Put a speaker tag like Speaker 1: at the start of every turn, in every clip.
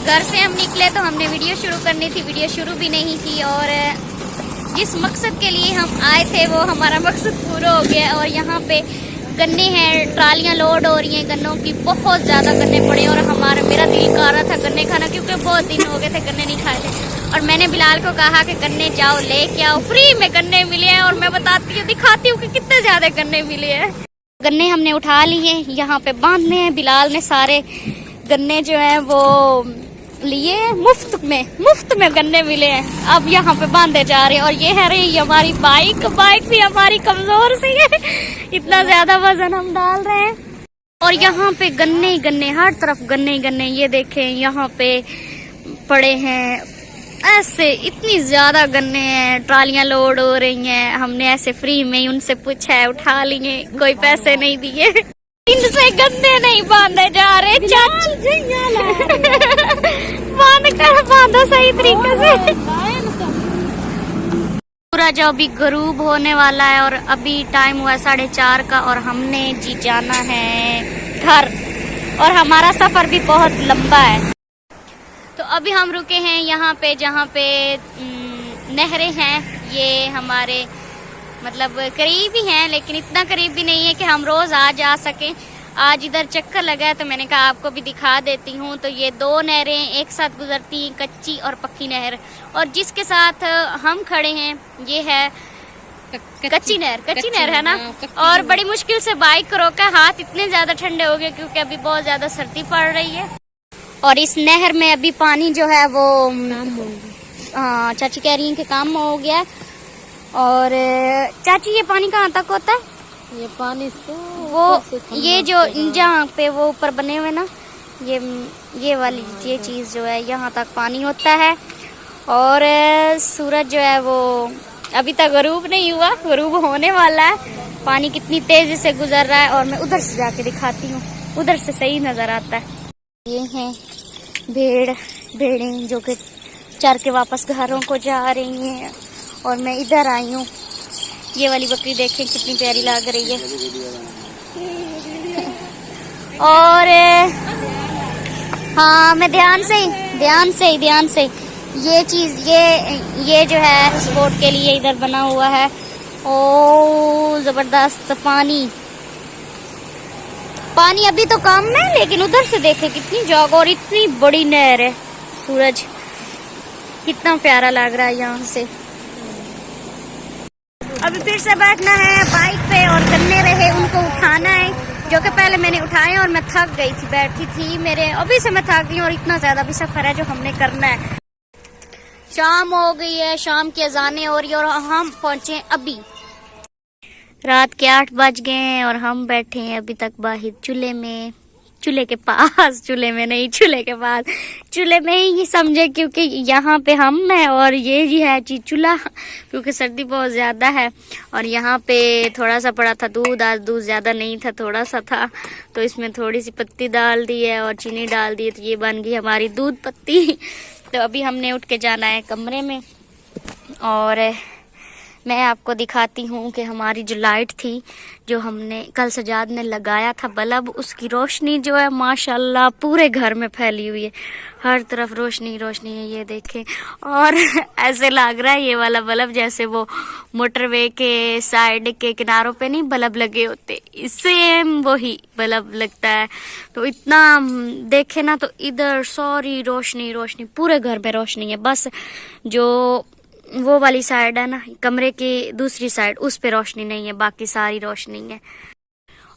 Speaker 1: घर से हम निकले तो हमने वीडियो शुरू करनी थी, वीडियो शुरू भी नहीं की और जिस मकसद के लिए हम आए थे वो हमारा मकसद पूरा हो गया। और यहाँ पे गन्ने हैं, ट्रालियाँ लोड हो रही हैं गन्नों की, बहुत ज़्यादा गन्ने पड़े और मेरा दिल कर रहा था गन्ने खाना, क्योंकि बहुत दिन हो गए थे गन्ने नहीं खाए थे। और मैंने बिलाल को कहा कि गन्ने जाओ लेके आओ, फ्री में गन्ने मिले हैं। और मैं बताती हूँ, दिखाती हूँ कि कितने ज़्यादा गन्ने मिले हैं। गन्ने हमने उठा लिए, यहाँ पे बांधने हैं। बिलाल ने सारे गन्ने जो है वो लिए, मुफ्त में गन्ने मिले हैं। अब यहाँ पे बांधे जा रहे हैं। और ये है रही हमारी बाइक भी हमारी कमजोर सी है, इतना ज्यादा वजन हम डाल रहे हैं। और यहाँ पे गन्ने ही गन्ने, हर तरफ गन्ने ही गन्ने। ये देखें यहाँ पे पड़े हैं ऐसे, इतनी ज्यादा गन्ने हैं, ट्रालियां लोड हो रही हैं। हमने ऐसे फ्री में ही उनसे पूछा है, उठा लिए, कोई पैसे नहीं दिए। इनसे गन्ने नहीं बांधे जा रहे चाची, बांधो सही तरीके से। पूरा जो अभी गरूब होने वाला है और अभी टाइम हुआ 4:30 का और हमने जी जाना है घर। और हमारा सफर भी बहुत लंबा है। तो अभी हम रुके हैं यहाँ पे जहाँ पे नहरें हैं। ये हमारे मतलब करीब ही हैं, लेकिन इतना करीब भी नहीं है कि हम रोज आ जा सकें। आज इधर चक्कर लगा है तो मैंने कहा आपको भी दिखा देती हूँ। तो ये 2 नहरें एक साथ गुजरती, कच्ची और पक्की नहर। और जिसके साथ हम खड़े हैं ये है कच्ची नहर है ना। और बड़ी मुश्किल से बाइक को रोका, हाथ इतने ज्यादा ठंडे हो गए क्योंकि अभी बहुत ज्यादा सर्दी पड़ रही है। और इस नहर में अभी पानी जो है वो चाची कह रही है कि काम हो गया। और चाची ये पानी कहाँ तक होता है?
Speaker 2: ये पानी से
Speaker 1: वो ये जो जहाँ पे वो ऊपर बने हुए ना, ये वाली ये चीज जो है, यहाँ तक पानी होता है। और सूरज जो है वो अभी तक गरूब नहीं हुआ, गरूब होने वाला है। पानी कितनी तेजी से गुजर रहा है। और मैं उधर से जाके दिखाती हूँ, उधर से सही नजर आता है। ये हैं भेड़ें जो कि चर के वापस घरों को जा रही हैं। और मैं इधर आई हूँ। ये वाली बकरी देखें कितनी प्यारी लग रही है। और हाँ, मैं ध्यान से ये चीज ये जो है स्पोर्ट के लिए इधर बना हुआ है। ओ जबरदस्त पानी अभी तो कम है, लेकिन उधर से देखें कितनी जगह और इतनी बड़ी नहर है। सूरज कितना प्यारा लग रहा है यहाँ से। अभी फिर से बैठना है बाइक पे और गन्ने रहे उनको उठाना है, जो कि पहले मैंने उठाए और मैं थक गई थी, बैठी थी मेरे, अभी से मैं थक गई। और इतना ज्यादा भी सफर है जो हमने करना है। शाम हो गई है, शाम की अजानें हो रही है और हम पहुंचे अभी रात के 8 बज गए हैं। और हम बैठे हैं अभी तक बाहर चूल्हे के पास, चूल्हे में ही समझे, क्योंकि यहाँ पे हम हैं और ये जी है जी चूल्हा, क्योंकि सर्दी बहुत ज्यादा है। और यहाँ पे थोड़ा सा पड़ा था दूध, आज दूध ज्यादा नहीं था, थोड़ा सा था, तो इसमें थोड़ी सी पत्ती डाल दी है और चीनी डाल दी है, तो ये बन गई हमारी दूध पत्ती। तो अभी हमने उठ के जाना है कमरे में। और मैं आपको दिखाती हूँ कि हमारी जो लाइट थी, जो हमने कल सजाद ने लगाया था बल्ब, उसकी रोशनी जो है माशाल्लाह पूरे घर में फैली हुई है, हर तरफ रोशनी है। ये देखें। और ऐसे लग रहा है ये वाला बल्ब जैसे वो मोटरवे के साइड के किनारों पे नहीं बल्ब लगे होते, सेम वही बल्ब लगता है। तो इतना देखे ना तो इधर सारी रोशनी, पूरे घर में रोशनी है। बस जो वो वाली साइड है ना, कमरे की दूसरी साइड, उस पे रोशनी नहीं है, बाकी सारी रोशनी है।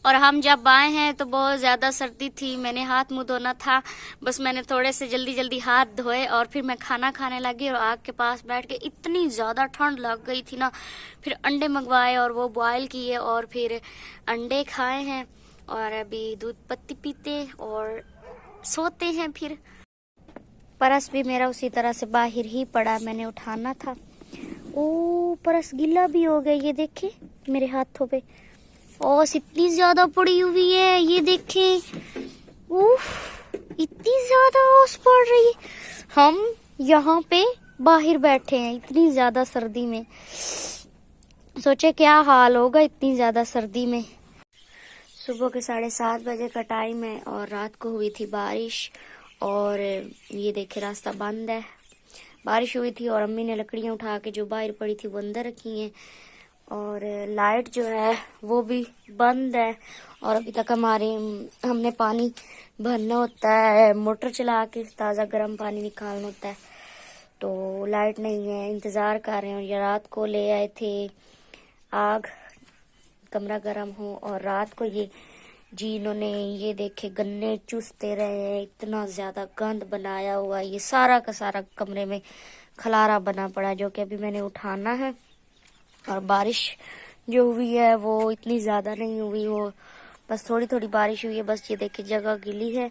Speaker 1: और हम जब आए हैं तो बहुत ज्यादा सर्दी थी, मैंने हाथ मुंह धोना था, बस मैंने थोड़े से जल्दी हाथ धोए और फिर मैं खाना खाने लगी। और आग के पास बैठ के इतनी ज्यादा ठंड लग गई थी ना, फिर अंडे मंगवाए और वो बॉयल किए और फिर अंडे खाए हैं। और अभी दूध पत्ती पीते और सोते हैं। फिर परस भी मेरा उसी तरह से बाहर ही पड़ा, मैंने उठाना था। ओ परस गीला भी हो गया, ये देखे मेरे हाथों पे ओस इतनी ज्यादा पड़ी हुई है, ये देखें। उफ, इतनी ज्यादा ओस पड़ रही है। हम यहाँ पे बाहर बैठे हैं इतनी ज्यादा सर्दी में, सोचे क्या हाल होगा इतनी ज्यादा सर्दी में। सुबह के 7:30 बजे का टाइम है और रात को हुई थी बारिश और ये देखे रास्ता बंद है, बारिश हुई थी और अम्मी ने लकड़ियाँ उठा के जो बाहर पड़ी थी वो अंदर रखी हैं। और लाइट जो है वो भी बंद है। और अभी तक हमने पानी भरना होता है, मोटर चला के ताज़ा गर्म पानी निकालना होता है, तो लाइट नहीं है, इंतज़ार कर रहे हैं। और ये रात को ले आए थे आग, कमरा गर्म हो। और रात को ये जी इन्होंने ये देखे गन्ने चूसते रहे हैं, इतना ज़्यादा गंद बनाया हुआ है, ये सारा का सारा कमरे में खलारा बना पड़ा, जो कि अभी मैंने उठाना है। और बारिश जो हुई है वो इतनी ज़्यादा नहीं हुई, वो बस थोड़ी थोड़ी बारिश हुई है। बस ये देखिए जगह गीली है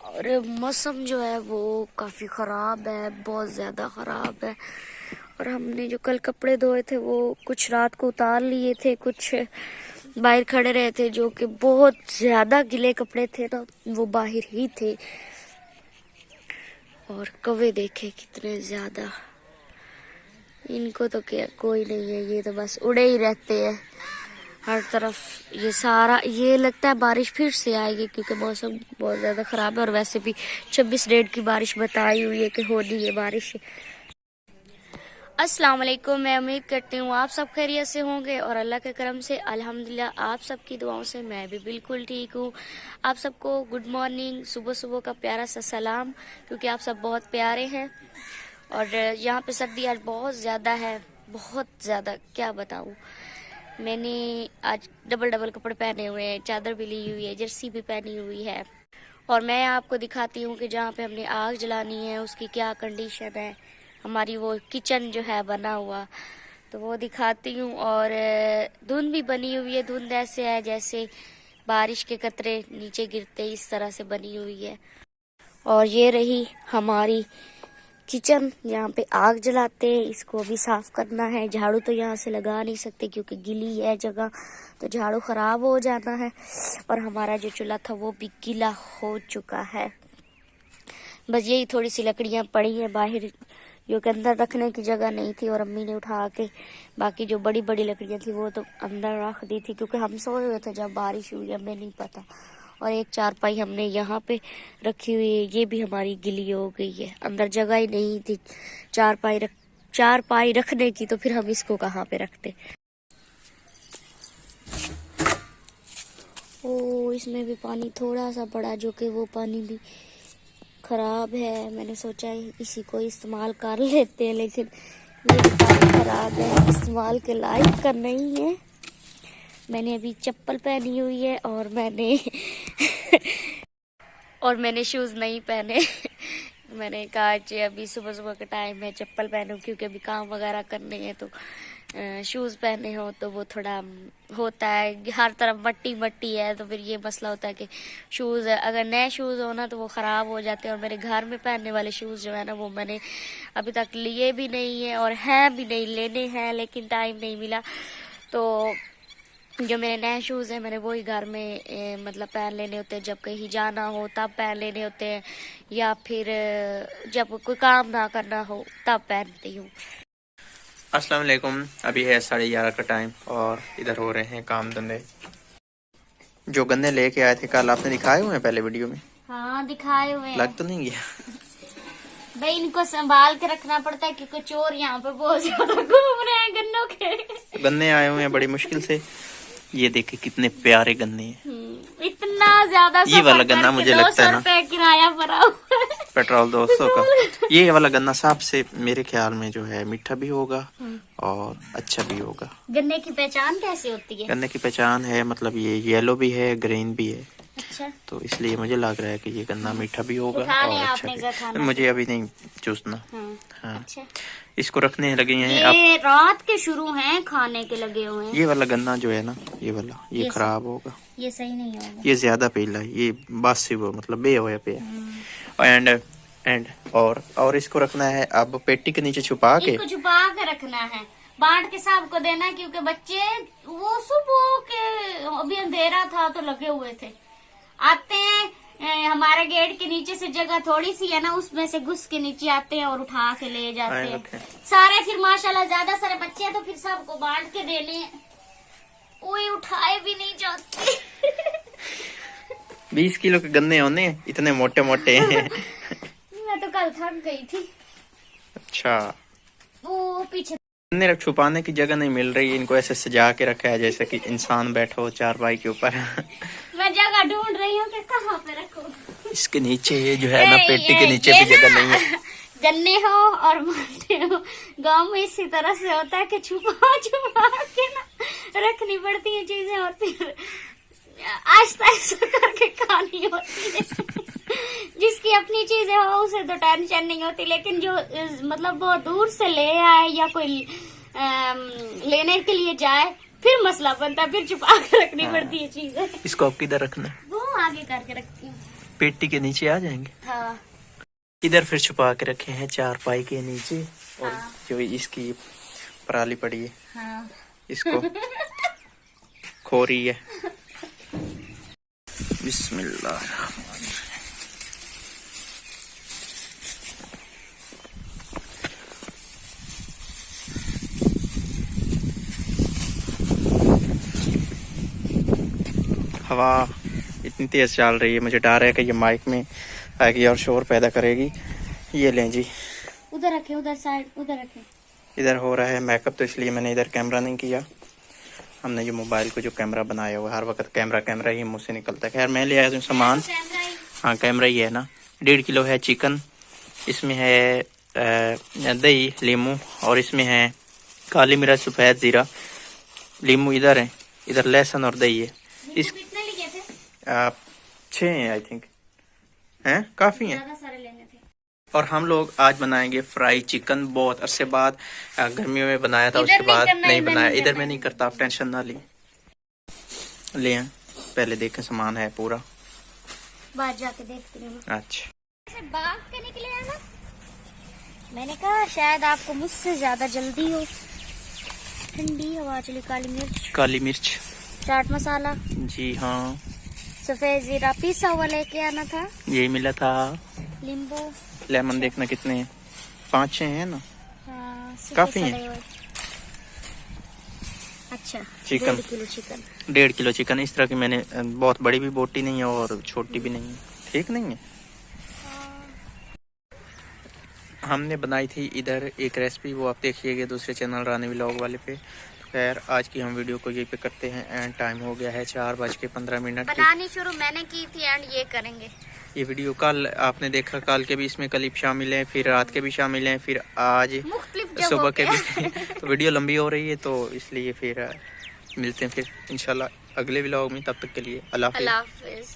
Speaker 1: और मौसम जो है वो काफ़ी ख़राब है, बहुत ज़्यादा ख़राब है। और हमने जो कल कपड़े धोए थे वो कुछ रात को उतार लिए थे, कुछ बाहर खड़े रहे थे, जो कि बहुत ज़्यादा गीले कपड़े थे ना, वो बाहर ही थे। और कौवे देखे कितने ज़्यादा, इनको तो क्या कोई नहीं है, ये तो बस उड़े ही रहते हैं हर तरफ। ये सारा ये लगता है बारिश फिर से आएगी, क्योंकि मौसम बहुत ज़्यादा ख़राब है। और वैसे भी 26 डेट की बारिश बताई हुई है कि होनी है बारिश। अस्सलाम वालेकुम, मैं उम्मीद करती हूँ आप सब खैरियत से होंगे और अल्लाह के करम से अल्हम्दुलिल्लाह आप सबकी दुआओं से मैं भी बिल्कुल ठीक हूँ। आप सबको गुड मॉर्निंग, सुबह सुबह का प्यारा सा सलाम, क्योंकि आप सब बहुत प्यारे हैं। और यहाँ पे सर्दी आज बहुत ज़्यादा है, बहुत ज़्यादा, क्या बताऊँ। मैंने आज डबल कपड़े पहने हुए हैं, चादर भी ली हुई है, जर्सी भी पहनी हुई है। और मैं आपको दिखाती हूँ कि जहाँ पे हमने आग जलानी है उसकी क्या कंडीशन है, हमारी वो किचन जो है बना हुआ, तो वो दिखाती हूँ। और धुंध भी बनी हुई है, धुंध ऐसे है जैसे बारिश के कतरे नीचे गिरते, इस तरह से बनी हुई है। और ये रही हमारी किचन, यहाँ पे आग जलाते हैं, इसको अभी साफ करना है। झाड़ू तो यहाँ से लगा नहीं सकते क्योंकि गीली है जगह, तो झाड़ू खराब हो जाना है। और हमारा जो चूल्हा था वो भी गीला हो चुका है। बस यही थोड़ी सी लकड़ियाँ पड़ी हैं बाहर, जो कि अंदर रखने की जगह नहीं थी, और अम्मी ने उठा के बाकी जो बड़ी बड़ी लकड़ियाँ थी वो तो अंदर रख दी थी, क्योंकि हम सोए हुए थे जब बारिश हुई, हमें नहीं पता। और एक चारपाई हमने यहाँ पे रखी हुई है, ये भी हमारी गिली हो गई है, अंदर जगह ही नहीं थी चारपाई रखने की, तो फिर हम इसको कहाँ पे रखते। ओ, इसमें भी पानी थोड़ा सा पड़ा, जो कि वो पानी भी खराब है। मैंने सोचा इसी को इस्तेमाल कर लेते हैं, लेकिन ये भी पानी खराब है, इस्तेमाल के लायक का नहीं है। मैंने अभी चप्पल पहनी हुई है और मैंने शूज़ नहीं पहने। मैंने कहा आज अभी सुबह सुबह का टाइम है, चप्पल पहनूं, क्योंकि अभी काम वगैरह करने हैं, तो शूज़ पहने हो तो वो थोड़ा होता है, हर तरफ मट्टी मट्टी है, तो फिर ये मसला होता है कि शूज़ अगर नए शूज़ हो ना तो वो ख़राब हो जाते हैं। और मेरे घर में पहनने वाले शूज़ जो है ना वो मैंने अभी तक लिए भी नहीं है, और हैं भी नहीं, लेने हैं लेकिन टाइम नहीं मिला। तो जो मेरे नए शूज़ हैं मैंने वही घर में मतलब पहन लेने होते हैं, जब कहीं जाना हो तब पहन लेने होते हैं, या फिर जब कोई काम ना करना हो तब पहनती हूँ।
Speaker 2: अस्सलाम वालेकुम, अभी है 11:30 का टाइम और इधर हो रहे हैं काम धंधे। जो गन्ने लेके आए थे कल, आपने दिखाए हुए हैं पहले वीडियो में?
Speaker 1: हाँ, दिखाए हुए हैं।
Speaker 2: लग तो नहीं गया?
Speaker 1: भाई इनको संभाल के रखना पड़ता है, क्योंकि चोर यहाँ पे बहुत ज्यादा घूम रहे हैं गन्नों के।
Speaker 2: गन्ने आए हुए हैं बड़ी मुश्किल से। ये देखे कितने प्यारे गन्ने हैं।
Speaker 1: इतना ज्यादा
Speaker 2: ये वाला गन्ना मुझे लगता है ना,
Speaker 1: 200 रुपए किराया भरा हुआ है,
Speaker 2: पेट्रोल 200 का। ये वाला गन्ना सबसे मेरे ख्याल में जो है मीठा भी होगा और अच्छा भी होगा।
Speaker 1: गन्ने की पहचान कैसे होती है?
Speaker 2: गन्ने की पहचान है, मतलब ये येलो भी है, ग्रीन भी है।
Speaker 1: अच्छा,
Speaker 2: तो इसलिए मुझे लग रहा है कि ये गन्ना मीठा भी होगा और अच्छा भी। मुझे अभी नहीं चूसना। हाँ,
Speaker 1: अच्छा।
Speaker 2: इसको रखने लगे हैं।
Speaker 1: ये रात के शुरू हैं, खाने के लगे हुए हैं।
Speaker 2: ये वाला गन्ना जो है ना, ये वाला ये खराब होगा,
Speaker 1: ये सही नहीं होगा,
Speaker 2: ये ज्यादा पीला है, ये बासी वो मतलब बे होया पे। एंड और इसको रखना है अब पेटी के नीचे छुपा के,
Speaker 1: इसको छुपा के रखना है, बांट के सबको देना है, क्योंकि बच्चे वो सुबह के अभी अंधेरा था तो लगे हुए थे, आते हैं हमारे गेट के नीचे से जगह थोड़ी सी है ना, उसमें से घुस के नीचे आते हैं और उठा के ले जाते हैं सारे। फिर माशाल्लाह ज्यादा सारे बच्चे हैं तो फिर सबको बांट के देने हैं, कोई उठाए भी नहीं जाते।
Speaker 2: 20 किलो के गन्ने होने इतने मोटे मोटे हैं।
Speaker 1: मैं तो कल थक गई थी।
Speaker 2: अच्छा,
Speaker 1: वो पीछे
Speaker 2: गन्ने रख छुपाने की जगह नहीं मिल रही, इनको ऐसे सजा के रखा है जैसे कि इंसान बैठा हो चारपाई के ऊपर।
Speaker 1: मैं जगह ढूंढ रही हूँ कि कहाँ पे रखूं।
Speaker 2: इसके नीचे ये जो है ना, पेटी के नीचे भी जगह नहीं है।
Speaker 1: गन्ने हो और मोटे हो, गांव में इसी तरह से होता है कि छुपा छुपा के ना रखनी पड़ती है चीजें, और फिर आहिस्ता आहिस्ता करके खानी होती है। जिसकी अपनी चीजें हो उसे तो टेंशन नहीं होती, लेकिन जो मतलब वो दूर से ले आए या कोई लेने के लिए जाए फिर मसला बनता, फिर छुपा के रखनी पड़ती है चीजें।
Speaker 2: इसको अब किधर रखना है?
Speaker 1: वो आगे करके रखती हूँ,
Speaker 2: पेटी के नीचे आ जाएंगे।
Speaker 1: हाँ।
Speaker 2: इधर फिर छुपा के रखे हैं चारपाई के नीचे, और
Speaker 1: हाँ।
Speaker 2: जो इसकी पराली पड़ी है
Speaker 1: हाँ।
Speaker 2: इसको खो रही है। बिस्मिल्लाह। हवा इतनी तेज चल रही है, मुझे डर है कि ये माइक में आएगी और शोर पैदा करेगी। ये लें जी,
Speaker 1: उधर रखे, उधर साइड उधर रखे।
Speaker 2: इधर हो रहा है मेकअप, तो इसलिए मैंने इधर कैमरा नहीं किया। हमने जो मोबाइल को जो कैमरा बनाया हुआ, हर वक्त कैमरा ही मुंह से निकलता है। खैर मैं ले आया हूँ सामान। हाँ, कैमरा ही है ना। 1.5 किलो है चिकन, इसमें है दही, लीमू, और इसमें है काली मिर्च, सफ़ेद ज़ीरा, लीमू इधर है, इधर लहसुन और दही है। इस
Speaker 1: कितने लिए थे?
Speaker 2: 6 हैं आई थिंक, हैं काफ़ी हैं।
Speaker 1: ज्यादा सारे लेने थे।
Speaker 2: और हम लोग आज बनाएंगे फ्राई चिकन। बहुत अरसे बाद, गर्मियों में बनाया था, उसके
Speaker 1: इधर
Speaker 2: बाद
Speaker 1: नहीं करना,
Speaker 2: नहीं
Speaker 1: इधर
Speaker 2: बनाया।
Speaker 1: नहीं
Speaker 2: इधर
Speaker 1: करना।
Speaker 2: में नहीं करता, आप टेंशन ना लें। ले आएं, पहले देखें सामान है पूरा।
Speaker 1: बाद जाके देखती हूँ।
Speaker 2: अच्छा,
Speaker 1: बाग के निकले हैं ना, मैंने कहा शायद आपको मुझसे ज्यादा जल्दी हो। ठंडी हवा चली। काली मिर्च, चाट मसाला,
Speaker 2: जी हाँ,
Speaker 1: सफेद जीरा पिसा हुआ लेके आना था,
Speaker 2: यही मिला था।
Speaker 1: नींबू,
Speaker 2: लेमन देखना कितने हैं, 5-6 हैं ना।
Speaker 1: हाँ,
Speaker 2: काफी
Speaker 1: सड़े
Speaker 2: है।
Speaker 1: हुए। अच्छा,
Speaker 2: chicken.
Speaker 1: 1.5 kilo chicken.
Speaker 2: 1.5 kilo chicken. इस तरह की मैंने, बहुत बड़ी भी बोटी नहीं है और छोटी भी नहीं है, ठीक नहीं है। हमने बनाई थी इधर एक रेसिपी, वो आप देखिएगा दूसरे चैनल रानी व्लॉग वाले पे। खैर आज की हम वीडियो को यहीं पे करते हैं एंड। टाइम हो गया है 4:15।
Speaker 1: बनानी शुरू मैंने की थी एंड ये करेंगे।
Speaker 2: ये वीडियो कल आपने देखा, कल के भी इसमें क्लिप शामिल हैं, फिर रात के भी शामिल हैं, फिर आज सुबह के भी। तो वीडियो लंबी हो रही है, तो इसलिए फिर मिलते हैं फिर इंशाल्लाह अगले व्लॉग में। तब तक के लिए अल्लाह हाफिज़।